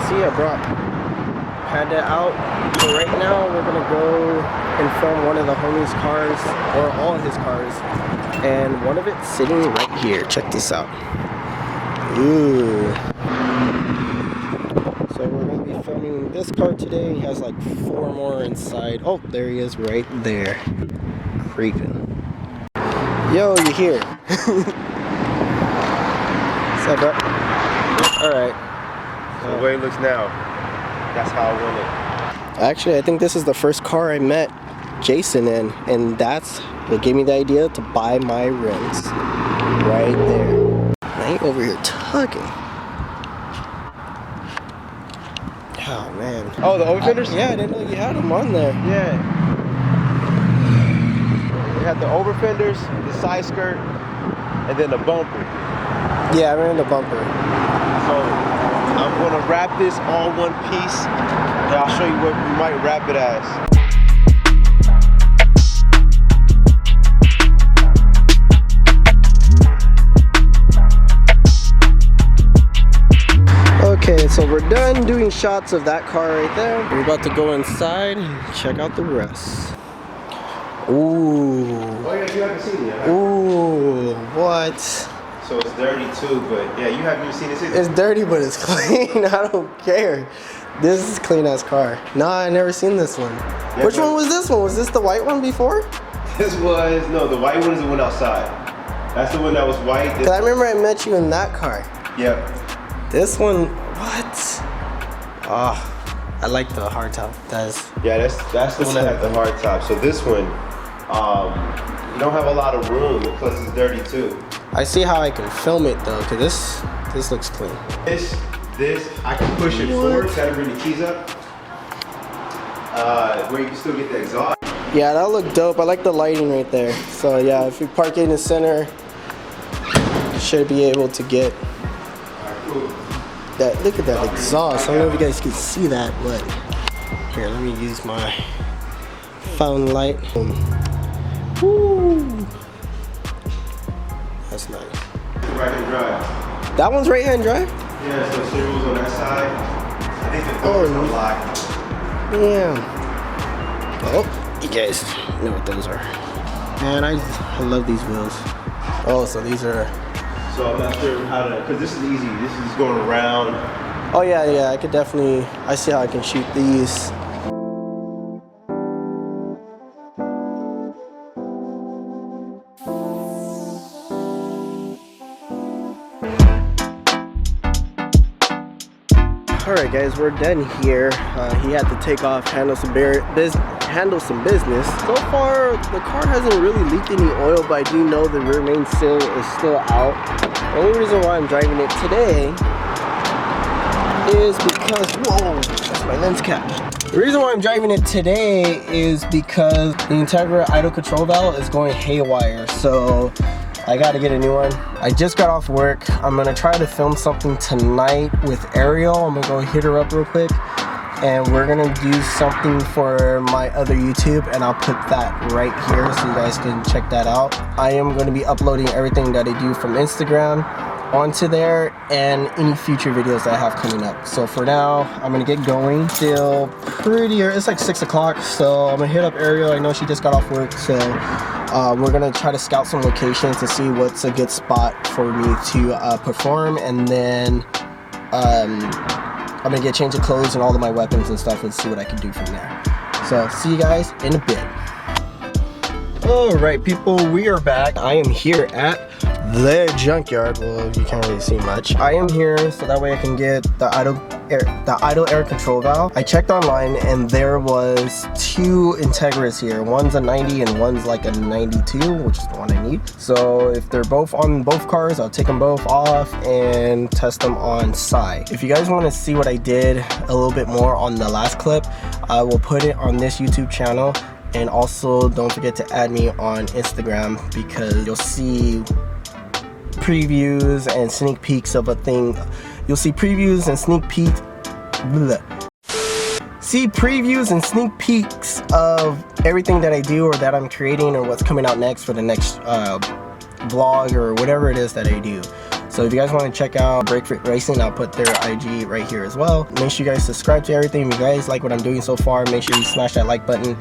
see, I brought Panda out. So right now we're gonna go and film one of the homies' cars, or all his cars, and one of it's sitting right here. Check this out. Ooh. So we're gonna be filming this car today. He has like 4 more inside. Oh, there he is right there. Creeping. Yo, you here? What's up, bro? Alright. So the way it looks now, that's how I want it. Actually, I think this is the first car I met Jason in, and that's what gave me the idea to buy my rims. Right there. I ain't over here tugging. Oh, man. Oh, the overfenders? Yeah, I didn't know you had them on there. Yeah. We had the overfenders, the side skirt, and then the bumper. Yeah, I ran the bumper. So I'm gonna wrap this all one piece, and I'll show you what we might wrap it as. Okay, so we're done doing shots of that car right there. We're about to go inside and check out the rest. Ooh. Oh yeah, you haven't seen it yet. Ooh, what? So it's dirty too, but yeah, you haven't even seen this either. It's dirty, but it's clean. I don't care. This is a clean ass car. Nah, I never seen this one. Yeah, which one was this one? Was this the white one before? This was, no, the white one is the one outside. That's the one that was white. Cause I remember I met you in that car. Yep. This one, what? Ah, I like the hard top. Yeah, that's the one that had the hard top. So this one, you don't have a lot of room, plus it's dirty too. I see how I can film it though, cause this looks clean. This, I can push it forward, kind of bring the keys up, where you can still get the exhaust. Yeah, that looked dope. I like the lighting right there. So yeah, if we park it in the center, you should be able to get that. Look at that exhaust. I don't know if you guys can see that, but here, let me use my phone light. Woo! That's nice. Right-hand drive. That one's right-hand drive? Yeah, so serials on that side. I think the doors are locked. Yeah. Oh, you guys know what those are. Man, I love these wheels. Oh, so these are... So I'm not sure how to, because this is easy. This is going around. Oh yeah, I could definitely, I see how I can shoot these. Alright guys, we're done here. He had to take off, handle some business. So far, the car hasn't really leaked any oil, but I do know the rear main seal is still out. The only reason why I'm driving it today is because, whoa, that's my lens cap. The reason why I'm driving it today is because the Integra idle control valve is going haywire, so I gotta get a new one. I just got off work. I'm gonna try to film something tonight with Ariel. I'm gonna go hit her up real quick, and we're gonna do something for my other YouTube, and I'll put that right here so you guys can check that out. I am gonna be uploading everything that I do from Instagram onto there, and any future videos that I have coming up. So for now, I'm gonna get going. Still pretty early. It's like 6 o'clock, so I'm gonna hit up Ariel. I know she just got off work, so we're gonna try to scout some locations to see what's a good spot for me to perform, and then I'm gonna get a change of clothes and all of my weapons and stuff and see what I can do from there. So see you guys in a bit. Alright people, we are back. I am here at the junkyard. Well, you can't really see much. I am here so that way I can get the idle air control valve. I checked online and there was 2 Integras here. One's a 90 and one's like a 92, which is the one I need. So if they're both on both cars, I'll take them both off and test them on side. If you guys want to see what I did a little bit more on the last clip, I will put it on this YouTube channel. And also don't forget to add me on Instagram, because you'll see previews and sneak peeks of a thing. You'll see previews and sneak peeks. See previews and sneak peeks of everything that I do or that I'm creating or what's coming out next for the next vlog or whatever it is that I do. So if you guys want to check out Breakfit Racing, I'll put their IG right here as well. Make sure you guys subscribe to everything. If you guys like what I'm doing so far, make sure you smash that like button.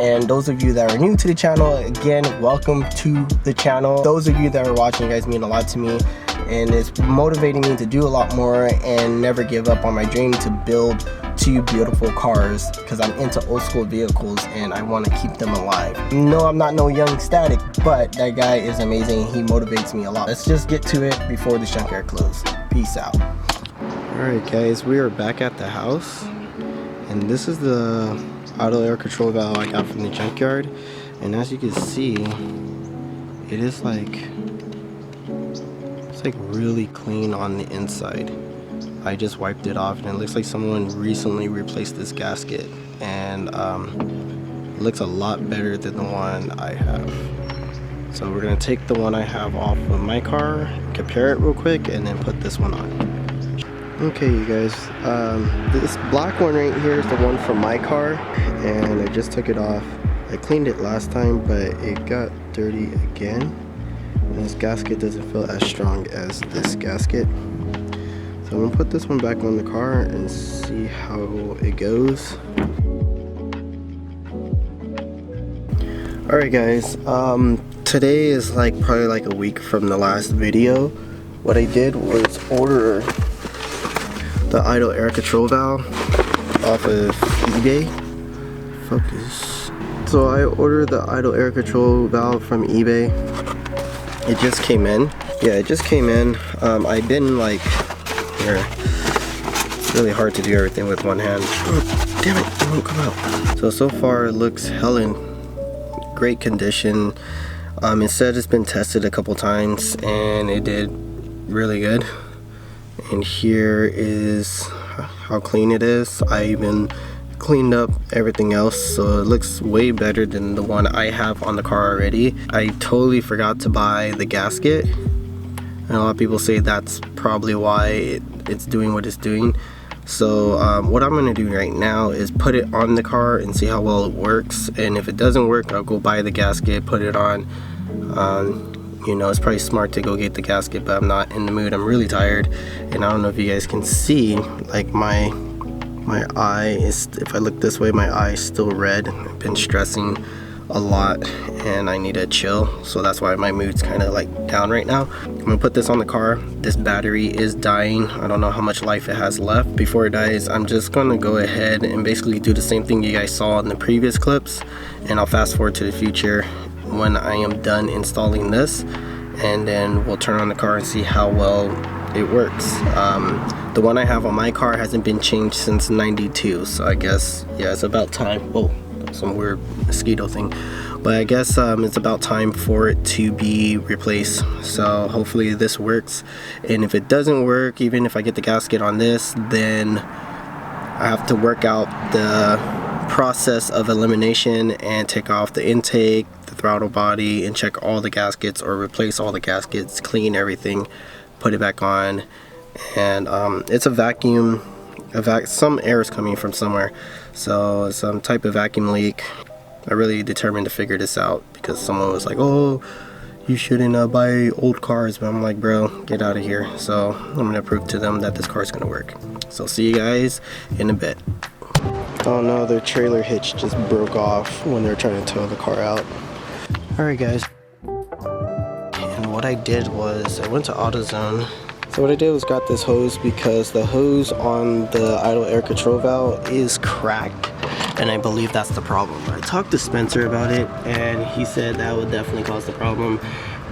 And those of you that are new to the channel, again, welcome to the channel. Those of you that are watching, you guys mean a lot to me, and it's motivating me to do a lot more and never give up on my dream to build 2 beautiful cars, because I'm into old school vehicles and I want to keep them alive. No, I'm not no young static, but that guy is amazing. He motivates me a lot. Let's just get to it before the junkyard closes. Peace out. Alright guys, we are back at the house, and this is the idle air control valve I got from the junkyard. And as you can see, it is like, it's like really clean on the inside. I just wiped it off and it looks like someone recently replaced this gasket, and it looks a lot better than the one I have. So we're gonna take the one I have off of my car, compare it real quick, and then put this one on. Okay you guys, this black one right here is the one from my car, and I just took it off. I cleaned it last time, but it got dirty again. And this gasket doesn't feel as strong as this gasket. So I'm gonna put this one back on the car and see how it goes. Alright guys, today is like probably like a week from the last video. What I did was order the idle air control valve off of eBay. Focus. So I ordered the idle air control valve from eBay. It just came in. Yeah, it just came in. I've been like, here. It's really hard to do everything with one hand. Oh, damn it, it won't come out. So far it looks hell in great condition. It said it's been tested a couple times and it did really good. And here is how clean it is. I even cleaned up everything else, so it looks way better than the one I have on the car already. I totally forgot to buy the gasket, and a lot of people say that's probably why it's doing what it's doing. So what I'm gonna do right now is put it on the car and see how well it works, and if it doesn't work, I'll go buy the gasket, put it on. You know, it's probably smart to go get the gasket, but I'm not in the mood. I'm really tired, and I don't know if you guys can see, like my eye is, if I look this way, my eye is still red. I've been stressing a lot and I need to chill, so that's why my mood's kind of like down right now. I'm gonna put this on the car. This battery is dying. I don't know how much life it has left. Before it dies, I'm just gonna go ahead and basically do the same thing you guys saw in the previous clips, and I'll fast forward to the future when I am done installing this, and then we'll turn on the car and see how well it works. The one I have on my car hasn't been changed since '92, so I guess, yeah, it's about time. Oh, some weird mosquito thing, but I guess it's about time for it to be replaced. So hopefully this works, and if it doesn't work, even if I get the gasket on this, then I have to work out the process of elimination and take off the intake, the throttle body, and check all the gaskets, or replace all the gaskets, clean everything, put it back on. And it's a vacuum, some air is coming from somewhere, so some type of vacuum leak. I really determined to figure this out because someone was like, oh, you shouldn't buy old cars, but I'm like, bro, get out of here. So I'm gonna prove to them that this car is gonna work. So see you guys in a bit. Oh no, their trailer hitch just broke off when they're trying to tow the car out. Alright guys, and what I did was I went to AutoZone. So what I did was got this hose because the hose on the idle air control valve is cracked, and I believe that's the problem. I talked to Spencer about it, and he said that would definitely cause the problem.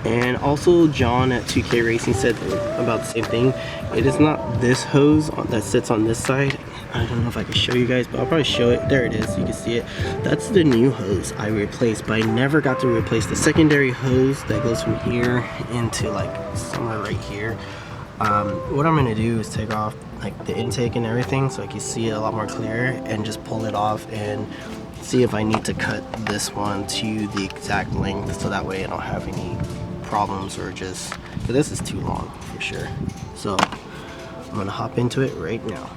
And also John at 2K Racing said about the same thing. It is not this hose that sits on this side. I don't know if I can show you guys, but I'll probably show it. There it is, you can see it. That's the new hose I replaced, but I never got to replace the secondary hose that goes from here into like somewhere right here. What I'm gonna do is take off like the intake and everything so I can see it a lot more clear, and just pull it off and see if I need to cut this one to the exact length, so that way I don't have any problems, or just, but this is too long for sure. So I'm gonna hop into it right now.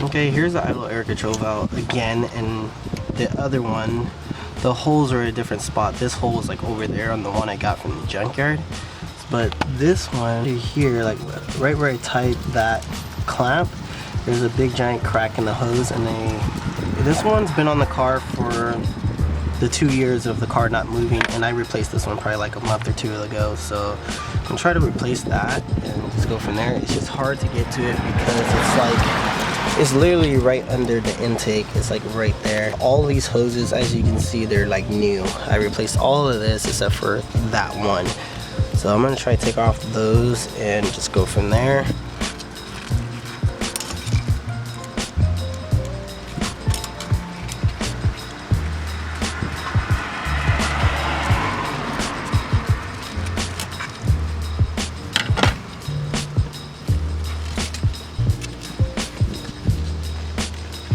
Okay, here's the idle air control valve again, and the other one, the holes are a different spot. This hole is like over there on the one I got from the junkyard. But this one here, like right where I tied that clamp, there's a big giant crack in the hose, and this one's been on the car for the 2 years of the car not moving, and I replaced this one probably like a month or two ago. So I'm gonna try to replace that and just go from there. It's just hard to get to it because it's like, it's literally right under the intake. It's like right there. All these hoses, as you can see, they're like new. I replaced all of this except for that one. So I'm gonna try to take off those and just go from there.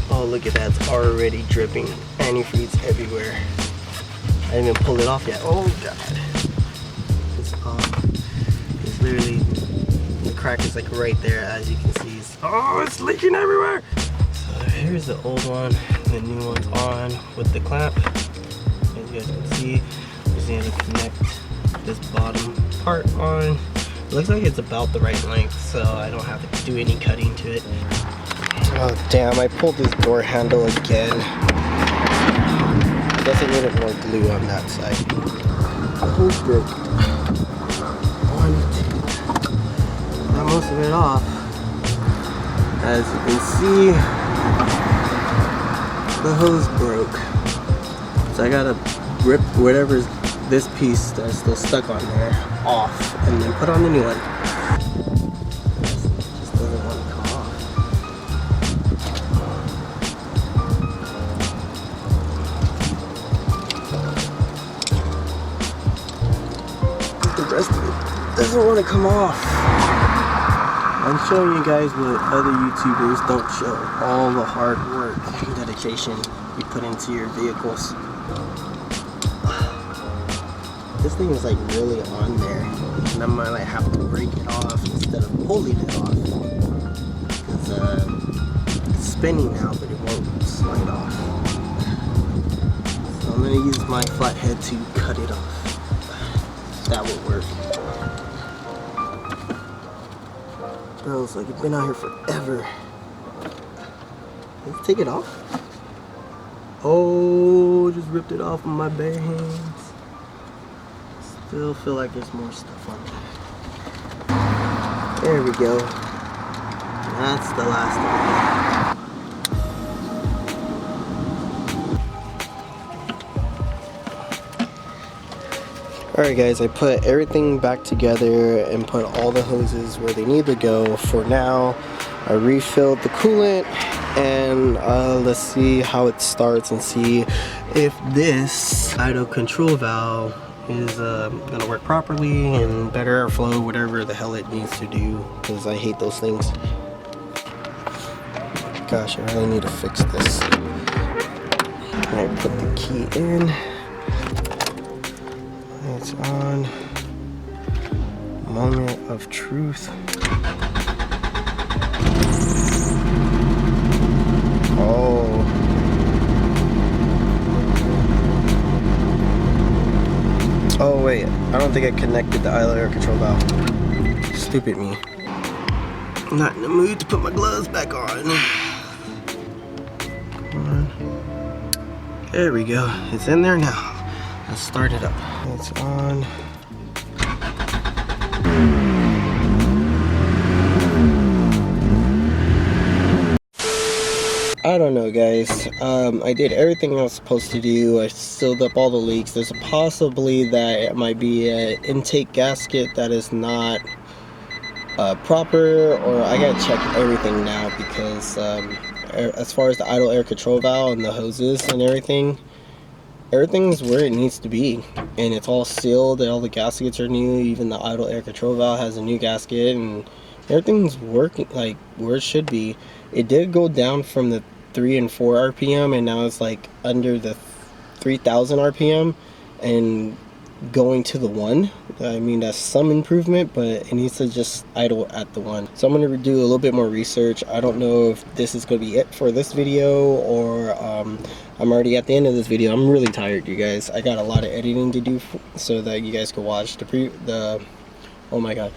Oh, look at that, it's already dripping. Antifreeze everywhere. I didn't even pull it off yet. Oh God. It's literally, the crack is like right there, as you can see. Oh, it's leaking everywhere. So here's the old one, the new one's on with the clamp. As you guys can see, we just need to connect this bottom part on. It looks like it's about the right length, so I don't have to do any cutting to it. Oh damn, I pulled this door handle again. Guess I needed more glue on that side. The hose broke. Got most of it off. As you can see, the hose broke. So I gotta rip whatever's this piece that's still stuck on there off and then put on the new one. Doesn't want to come off. I'm showing you guys what other YouTubers don't show. All the hard work and dedication you put into your vehicles. This thing is like really on there, and I might like have to break it off instead of pulling it off. Because it's spinning now, but it won't slide off. So I'm gonna use my flathead to cut it off. That will work. Bro, it's like it's been out here forever. Let's take it off. Oh, just ripped it off with my bare hands. Still feel like there's more stuff on there. There we go. That's the last one. Alright guys, I put everything back together and put all the hoses where they need to go for now. I refilled the coolant, and let's see how it starts and see if this idle control valve is gonna work properly and better airflow, whatever the hell it needs to do, because I hate those things. Gosh, I really need to fix this. I put the key in. It's on. Moment of truth. Oh. Oh wait, I don't think I connected the idle air control valve. Stupid me. I'm not in the mood to put my gloves back on. Come on. There we go. It's in there now. Let's start it up. It's on. I don't know guys, I did everything I was supposed to do. I sealed up all the leaks. There's a possibility that it might be an intake gasket that is not proper, or I gotta check everything now, because as far as the idle air control valve and the hoses and everything's where it needs to be, and it's all sealed, and all the gaskets are new. Even the idle air control valve has a new gasket, and everything's working like where it should be. It did go down from the 3 and 4 RPM, and now it's like under the 3000 RPM, and going to the 1. I mean, that's some improvement, but it needs to just idle at the 1. So I'm going to do a little bit more research. I don't know if this is going to be it for this video, or I'm already at the end of this video. I'm really tired, you guys. I got a lot of editing to do so that you guys can watch oh my god,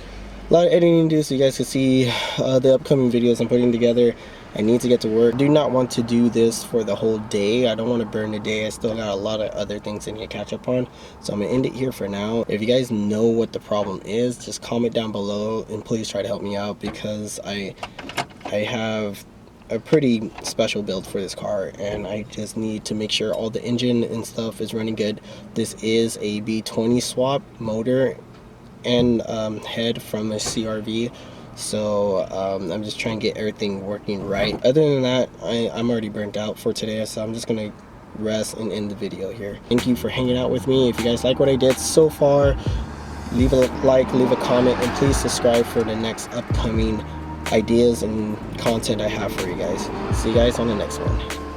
a lot of editing to do so you guys can see the upcoming videos I'm putting together. I need to get to work. I do not want to do this for the whole day. I don't want to burn the day. I still got a lot of other things I need to catch up on. So I'm going to end it here for now. If you guys know what the problem is, just comment down below and please try to help me out, because I have a pretty special build for this car and I just need to make sure all the engine and stuff is running good. This is a B20 swap motor and head from a CRV. So I'm just trying to get everything working right. Other than that, I'm already burnt out for today, so I'm just gonna rest and end the video here. Thank you for hanging out with me. If you guys like what I did so far, leave a like, leave a comment, and please subscribe for the next upcoming ideas and content I have for you guys. See you guys on the next one.